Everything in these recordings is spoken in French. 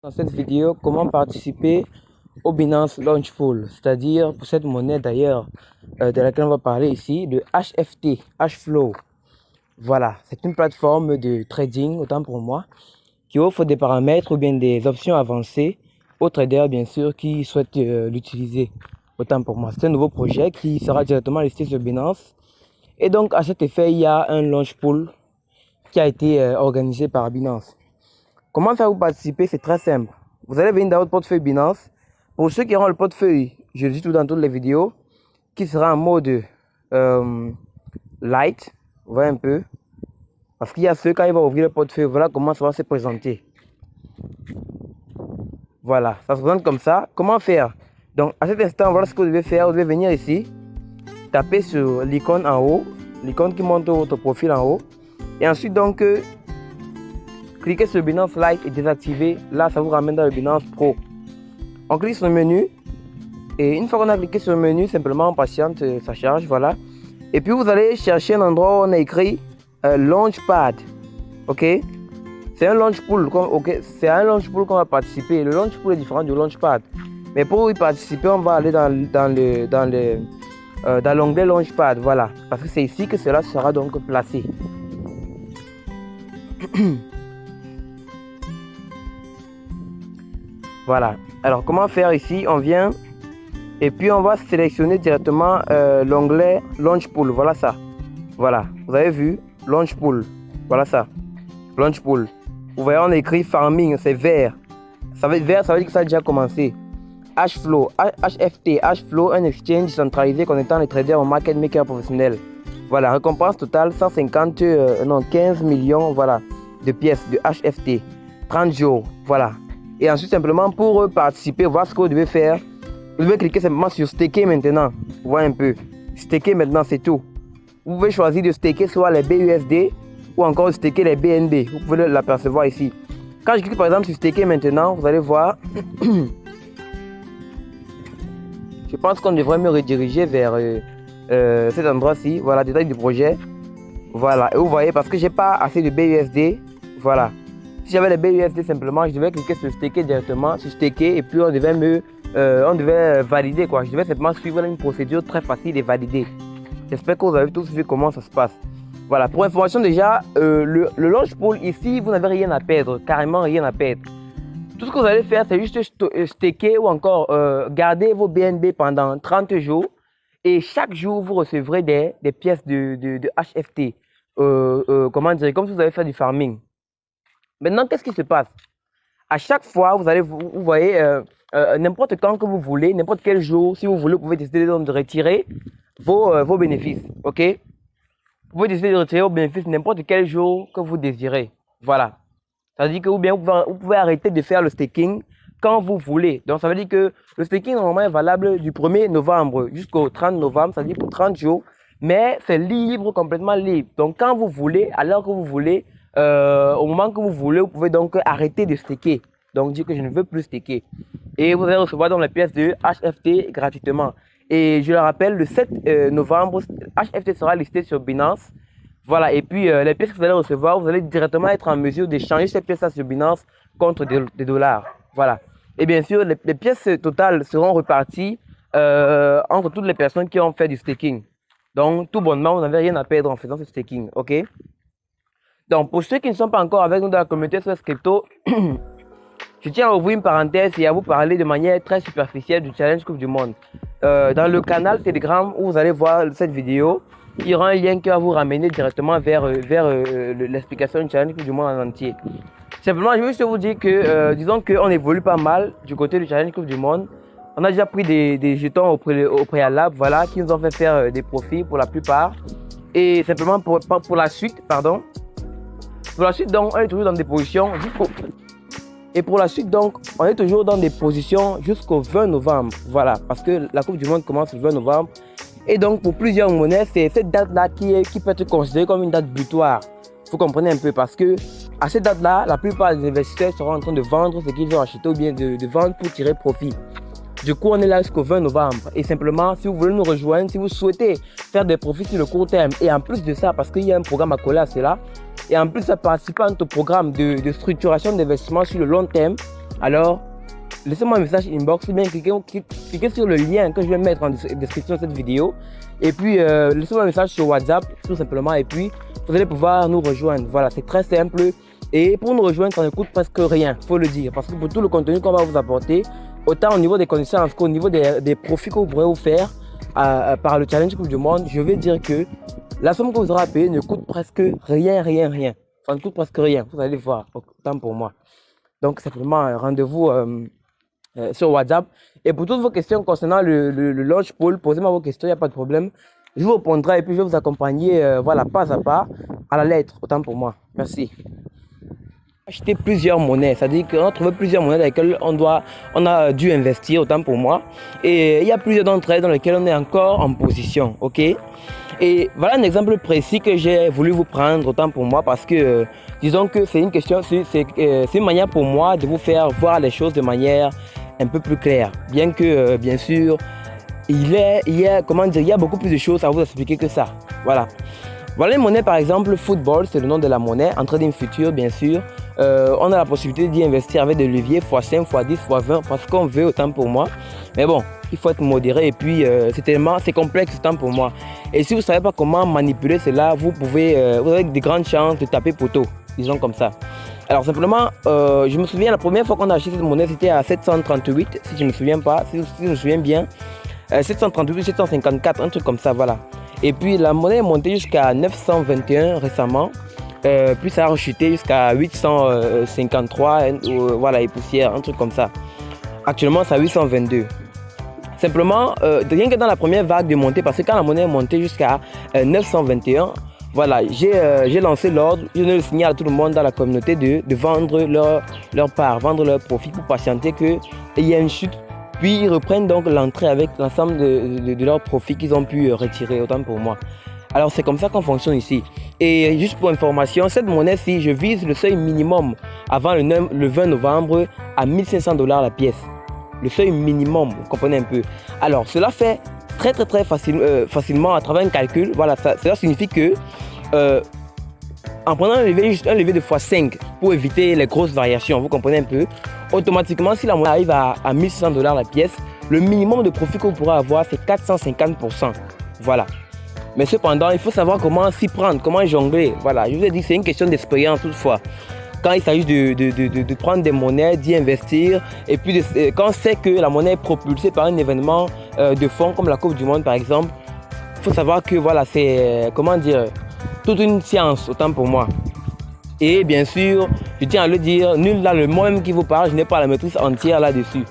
Dans cette vidéo, comment participer au Binance Launch Pool, c'est-à-dire pour cette monnaie d'ailleurs de laquelle on va parler ici, de HFT, Hflow. Voilà, c'est une plateforme de trading, autant pour moi, qui offre des paramètres ou bien des options avancées aux traders, bien sûr, qui souhaitent l'utiliser. Autant pour moi, c'est un nouveau projet qui sera directement listé sur Binance. Et donc, à cet effet, il y a un Launch Pool qui a été organisé par Binance. Comment faire pour participer? C'est très simple. Vous allez venir dans votre portefeuille Binance. Pour ceux qui auront le portefeuille, je le dis tout dans toutes les vidéos, qui sera en mode light, vous voyez un peu. Parce qu'il y a ceux, quand ils vont ouvrir le portefeuille, voilà comment ça va se présenter. Voilà, ça se présente comme ça. Comment faire? Donc, à cet instant, voilà ce que vous devez faire. Vous devez venir ici, taper sur l'icône en haut, l'icône qui montre votre profil en haut. Et ensuite, donc, cliquez sur Binance Lite et désactiver. Là, ça vous ramène dans le Binance Pro. On clique sur le menu. Et une fois qu'on a cliqué sur le menu, simplement on patiente, ça charge, voilà. Et puis vous allez chercher un endroit où on a écrit Launchpad. Ok? C'est un Launch Pool. Okay? C'est un Launch Pool qu'on va participer. Le Launch Pool est différent du Launchpad. Mais pour y participer, on va aller dans l'onglet Launchpad. Voilà. Parce que c'est ici que cela sera donc placé. Voilà. Alors, comment faire ici? On vient et puis on va sélectionner directement l'onglet Launch Pool. Voilà ça. Voilà. Vous avez vu? Launch Pool. Voilà ça. Launch Pool. Vous voyez, on a écrit Farming. C'est vert. Ça veut dire que ça a déjà commencé. Hflow. HFT. Hflow, un exchange centralisé connectant les traders au market maker professionnel. Voilà. Récompense totale 15 millions. Voilà. De pièces de HFT. 30 jours. Voilà. Et ensuite, simplement, pour participer, voir ce que vous devez faire, vous devez cliquer simplement sur Staker maintenant. Vous voyez un peu. Staker maintenant, c'est tout. Vous pouvez choisir de staker soit les BUSD ou encore de staker les BNB. Vous pouvez l'apercevoir ici. Quand je clique par exemple sur Staker maintenant, vous allez voir. Je pense qu'on devrait me rediriger vers cet endroit-ci. Voilà, détail du projet. Voilà. Et vous voyez, parce que j'ai pas assez de BUSD. Voilà. Si j'avais les BUSD simplement, je devais cliquer sur staker directement, sur staker, et puis on devait valider quoi. Je devais simplement suivre une procédure très facile et valider. J'espère que vous avez tous vu comment ça se passe. Voilà, pour information déjà, le Launch Pool ici, vous n'avez rien à perdre, carrément rien à perdre. Tout ce que vous allez faire, c'est juste staker ou encore garder vos BNB pendant 30 jours, et chaque jour, vous recevrez des pièces de HFT. Comment dire, comme si vous avez fait du farming. Maintenant, qu'est-ce qui se passe? À chaque fois, vous voyez, n'importe quand que vous voulez, n'importe quel jour, si vous voulez, vous pouvez décider de retirer vos bénéfices. Ok? Vous pouvez décider de retirer vos bénéfices n'importe quel jour que vous désirez. Voilà. Ça veut dire que vous pouvez arrêter de faire le staking quand vous voulez. Donc, ça veut dire que le staking normalement est valable du 1er novembre jusqu'au 30 novembre, ça veut dire pour 30 jours. Mais c'est libre, complètement libre. Donc, quand vous voulez, à l'heure que vous voulez, au moment que vous voulez, vous pouvez donc arrêter de staker. Donc dire que je ne veux plus staker. Et vous allez recevoir donc les pièces de HFT gratuitement. Et je le rappelle, le 7 novembre, HFT sera listé sur Binance. Voilà, et puis les pièces que vous allez recevoir, vous allez directement être en mesure d'échanger ces pièces-là sur Binance contre des dollars. Voilà. Et bien sûr, les pièces totales seront reparties entre toutes les personnes qui ont fait du staking. Donc, tout bonnement, vous n'avez rien à perdre en faisant ce staking. OK? Donc, pour ceux qui ne sont pas encore avec nous dans la communauté SOS Crypto, je tiens à ouvrir une parenthèse et à vous parler de manière très superficielle du Challenge Coupe du Monde. Dans le canal Telegram où vous allez voir cette vidéo, il y aura un lien qui va vous ramener directement vers l'explication du Challenge Coupe du Monde en entier. Simplement, je veux juste vous dire que, disons qu'on évolue pas mal du côté du Challenge Coupe du Monde. On a déjà pris des jetons au préalable, voilà, qui nous ont fait faire des profits pour la plupart. Et simplement pour la suite, pardon. Pour la suite, donc, on est toujours dans des positions jusqu'au 20 novembre. Voilà, parce que la Coupe du Monde commence le 20 novembre. Et donc, pour plusieurs monnaies, c'est cette date-là qui peut être considérée comme une date butoir. Vous comprenez un peu, parce que à cette date-là, la plupart des investisseurs seront en train de vendre ce qu'ils ont acheté ou bien de vendre pour tirer profit. Du coup, on est là jusqu'au 20 novembre. Et simplement, si vous voulez nous rejoindre, si vous souhaitez faire des profits sur le court terme, et en plus de ça, parce qu'il y a un programme à coller à cela, et en plus, ça participe à notre programme de structuration d'investissement sur le long terme, alors laissez-moi un message inbox ou bien cliquez sur le lien que je vais mettre en description de cette vidéo. Et puis laissez-moi un message sur WhatsApp tout simplement et puis vous allez pouvoir nous rejoindre. Voilà, c'est très simple. Et pour nous rejoindre, ça ne coûte presque rien, il faut le dire. Parce que pour tout le contenu qu'on va vous apporter, autant au niveau des connaissances qu'au niveau des profits que vous pourrez vous faire par le challenge Coupe du Monde, je vais dire que la somme que vous aurez à payer ne coûte presque rien. Ça ne coûte presque rien, vous allez voir, autant pour moi. Donc simplement, rendez-vous sur WhatsApp. Et pour toutes vos questions concernant le launch pool, posez-moi vos questions, il n'y a pas de problème. Je vous répondrai et puis je vais vous accompagner voilà, pas à pas, à la lettre, autant pour moi. Merci. Acheter plusieurs monnaies, c'est-à-dire qu'on a trouvé plusieurs monnaies dans lesquelles on a dû investir, autant pour moi. Et il y a plusieurs d'entre elles dans lesquelles on est encore en position, ok? Et voilà un exemple précis que j'ai voulu vous prendre, autant pour moi, parce que disons que c'est une question, c'est une manière pour moi de vous faire voir les choses de manière un peu plus claire. Bien que, bien sûr, il y a beaucoup plus de choses à vous expliquer que ça. Voilà. Voilà une monnaie par exemple, Football, c'est le nom de la monnaie, en trading futur bien sûr. On a la possibilité d'y investir avec des leviers x5, x10, x20, parce qu'on veut autant pour moi. Mais bon, il faut être modéré et puis c'est complexe autant pour moi. Et si vous ne savez pas comment manipuler cela, vous avez de grandes chances de taper poteau, disons comme ça. Alors simplement, je me souviens la première fois qu'on a acheté cette monnaie, c'était à 738, si je ne me souviens pas, si je me souviens bien. 738, 754, un truc comme ça, voilà. Et puis la monnaie est montée jusqu'à 921 récemment, puis ça a rechuté jusqu'à 853, voilà, et poussière, un truc comme ça. Actuellement, c'est à 822. Simplement, rien que dans la première vague de montée, parce que quand la monnaie est montée jusqu'à 921, voilà, j'ai lancé l'ordre, je le signale à tout le monde dans la communauté de vendre leur part, vendre leur profit pour patienter qu'il y ait une chute. Puis ils reprennent donc l'entrée avec l'ensemble de leurs profits qu'ils ont pu retirer, autant pour moi. Alors c'est comme ça qu'on fonctionne ici. Et juste pour information, cette monnaie-ci, je vise le seuil minimum avant le 20 novembre à 1500 $ la pièce. Le seuil minimum, vous comprenez un peu. Alors cela fait très facilement à travers un calcul. Voilà, cela signifie que en prenant un levier de x5 pour éviter les grosses variations, vous comprenez un peu, automatiquement, si la monnaie arrive à 1600 $ la pièce, le minimum de profit que vous pourrez avoir, c'est 450%. Voilà. Mais cependant, il faut savoir comment s'y prendre, comment jongler. Voilà, je vous ai dit, c'est une question d'expérience toutefois. Quand il s'agit de prendre des monnaies, d'y investir, et puis quand on sait que la monnaie est propulsée par un événement de fond comme la Coupe du Monde par exemple, il faut savoir que voilà, c'est, comment dire, toute une science, autant pour moi. Et bien sûr, je tiens à le dire, nul là le moi-même qui vous parle, je n'ai pas la maîtrise entière là-dessus.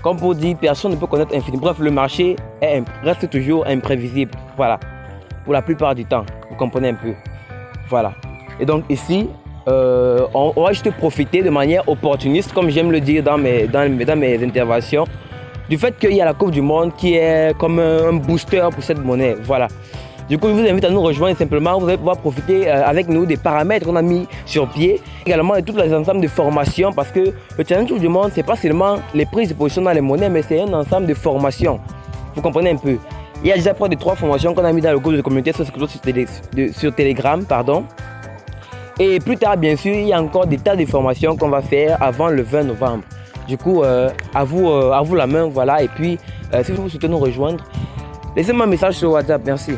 Comme pour dire, personne ne peut connaître l'infini. Bref, le marché reste toujours imprévisible. Voilà. Pour la plupart du temps, vous comprenez un peu. Voilà. Et donc ici, on va juste profiter de manière opportuniste, comme j'aime le dire dans mes interventions, du fait qu'il y a la Coupe du Monde qui est comme un booster pour cette monnaie. Voilà. Du coup, je vous invite à nous rejoindre simplement. Vous allez pouvoir profiter avec nous des paramètres qu'on a mis sur pied. Également de tous les ensembles de formations parce que le challenge du monde, c'est pas seulement les prises de position dans les monnaies, mais c'est un ensemble de formations. Vous comprenez un peu. Il y a déjà près de 3 formations qu'on a mis dans le groupe de communauté sur Telegram. Pardon. Et plus tard, bien sûr, il y a encore des tas de formations qu'on va faire avant le 20 novembre. Du coup, à vous la main, voilà. Et puis, si vous souhaitez nous rejoindre, laissez-moi un message sur WhatsApp. Merci.